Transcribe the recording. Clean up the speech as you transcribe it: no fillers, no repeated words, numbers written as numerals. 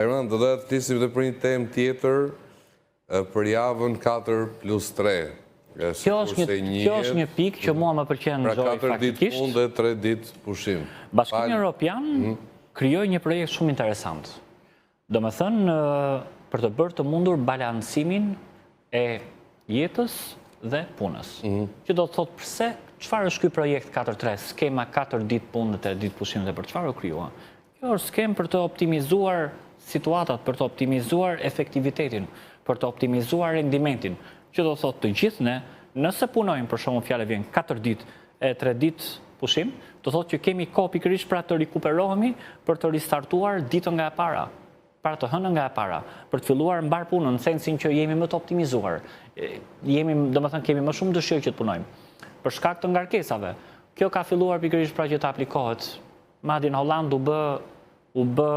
Erman, do të flisim edhe për një temë tjetër për javën 4+3. Kjo është një pikë që mua më pëlqen pra Zori 4 ditë faktikisht. punë dhe 3 ditë pushim. Bashkimi Evropian krijoi një projekt shumë interesant. Domethënë për të bërë të mundur balansimin e jetës dhe punës. Që do të thotë pse, çfarë është ky projekt 4-3, skema 4 ditë punë dhe 3 ditë pushim dhe për çfarë u krijua? Kjo është skemë për të optimizuar situatat, për të optimizuar efektivitetin, për të optimizuar rendimentin. Që do thotë të gjithë ne, nëse punojmë, për shembull fjalë vjen 4 ditë e 3 ditë pushim, do thotë që kemi kohë pikërisht pra të rikuperohemi për të ristartuar ditën nga e para, para të hënën nga e para, për të filluar mbar punën në sensin që jemi më të optimizuar. Domethënë kemi më shumë dëshirë që të punojmë. Për shkak të ngarkesave, kjo ka filluar pikërisht pra që të aplikohet. Madje në Holland u bë